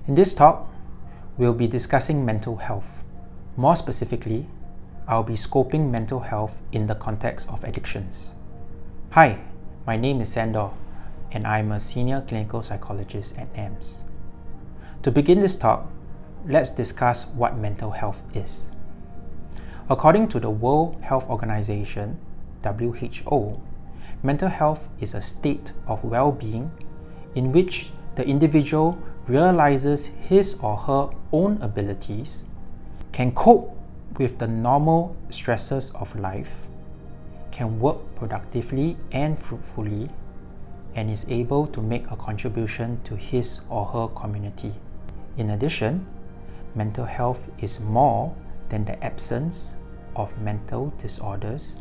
In this talk, we'll be discussing mental health. More specifically, I'll be scoping mental health in the context of addictions. Hi, my name is Sandor, and I'm a senior clinical psychologist at NAMS. To begin this talk, let's discuss what mental health is. According to the World Health Organization, WHO, mental health is a state of well-being in which the individual realizes his or her own abilities, can cope with the normal stresses of life, can work productively and fruitfully, and is able to make a contribution to his or her community. In addition, mental health is more than the absence of mental disorders,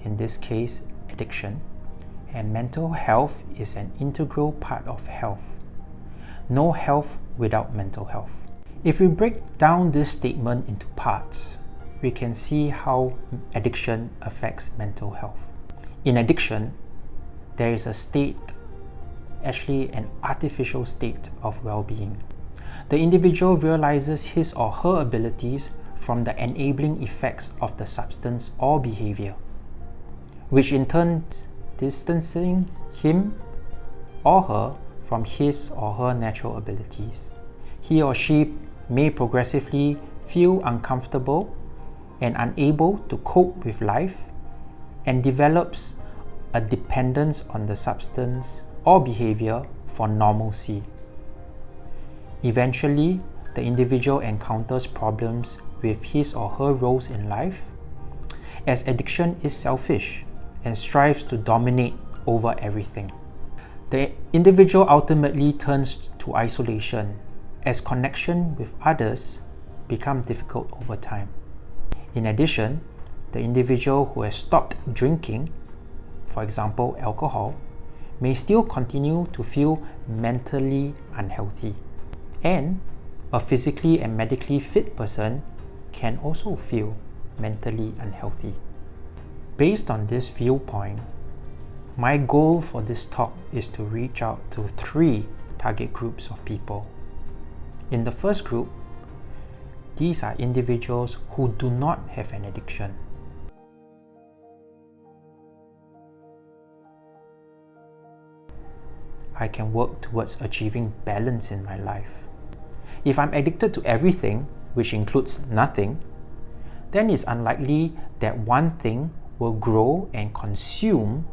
in this case addiction, and mental health is an integral part of health. No health without mental health. If we break down this statement into parts, we can see how addiction affects mental health. In addiction, there is a state, actually an artificial state of well-being. The individual realizes his or her abilities from the enabling effects of the substance or behavior, which in turn distancing him or her from his or her natural abilities. He or she may progressively feel uncomfortable and unable to cope with life and develops a dependence on the substance or behavior for normalcy. Eventually, the individual encounters problems with his or her roles in life, as addiction is selfish and strives to dominate over everything. The individual ultimately turns to isolation as connection with others becomes difficult over time. In addition, the individual who has stopped drinking, for example alcohol, may still continue to feel mentally unhealthy. And a physically and medically fit person can also feel mentally unhealthy. Based on this viewpoint, my goal for this talk is to reach out to 3 target groups of people. In the first group, these are individuals who do not have an addiction. I can work towards achieving balance in my life. If I'm addicted to everything, which includes nothing, then it's unlikely that one thing will grow and consume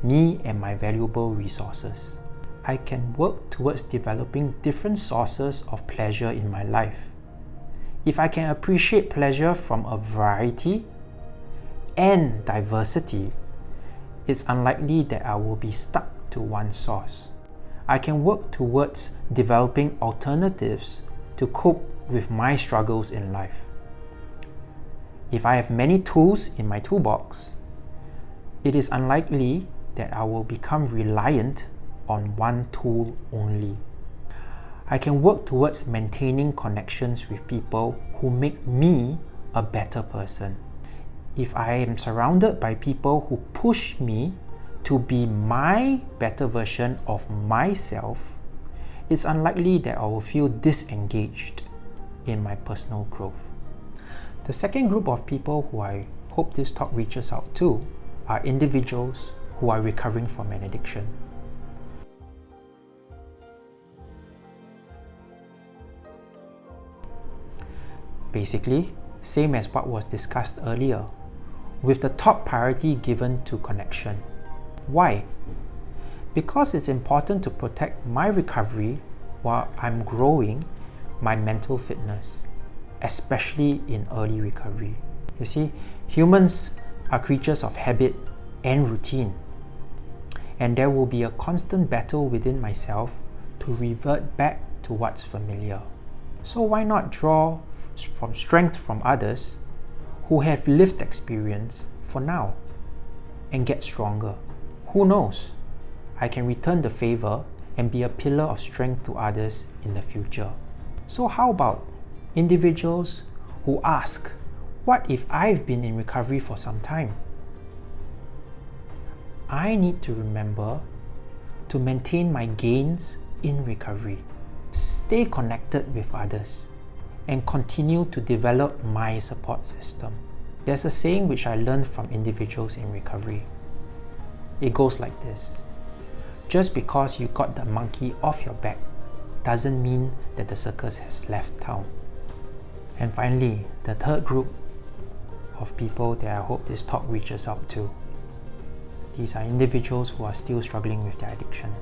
me and my valuable resources. I can work towards developing different sources of pleasure in my life. If I can appreciate pleasure from a variety and diversity, it's unlikely that I will be stuck to one source. I can work towards developing alternatives to cope with my struggles in life. If I have many tools in my toolbox, it is unlikely that I will become reliant on one tool only. I can work towards maintaining connections with people who make me a better person. If I am surrounded by people who push me to be my better version of myself, it's unlikely that I will feel disengaged in my personal growth. The second group of people who I hope this talk reaches out to are individuals who are recovering from an addiction. Basically, same as what was discussed earlier, with the top priority given to connection. Why? Because it's important to protect my recovery while I'm growing my mental fitness, especially in early recovery. You see, humans are creatures of habit and routine, and there will be a constant battle within myself to revert back to what's familiar. So why not draw from strength from others who have lived experience for now and get stronger? Who knows? I can return the favor and be a pillar of strength to others in the future. So how about individuals who ask, what if I've been in recovery for some time? I need to remember to maintain my gains in recovery. stay connected with others, and continue to develop my support system. There's a saying which I learned from individuals in recovery. It goes like this: just because you got the monkey off your back doesn't mean that the circus has left town. And finally, the third group of people that I hope this talk reaches out to. These are individuals who are still struggling with their addiction.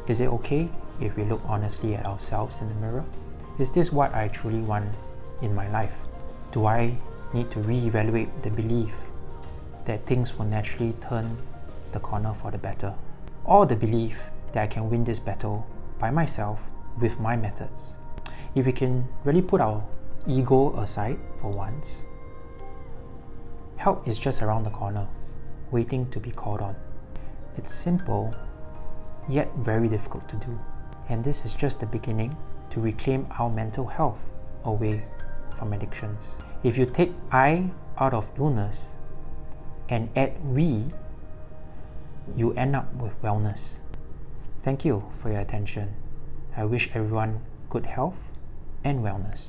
Is it okay if we look honestly at ourselves in the mirror? Is this what I truly want in my life? Do I need to reevaluate the belief that things will naturally turn the corner for the better? Or the belief that I can win this battle by myself with my methods? If we can really put our ego aside for once, help is just around the corner, waiting to be called on. It's simple, yet very difficult to do. And this is just the beginning to reclaim our mental health away from addictions. If you take I out of illness and add we, you end up with wellness. Thank you for your attention. I wish everyone good health and wellness.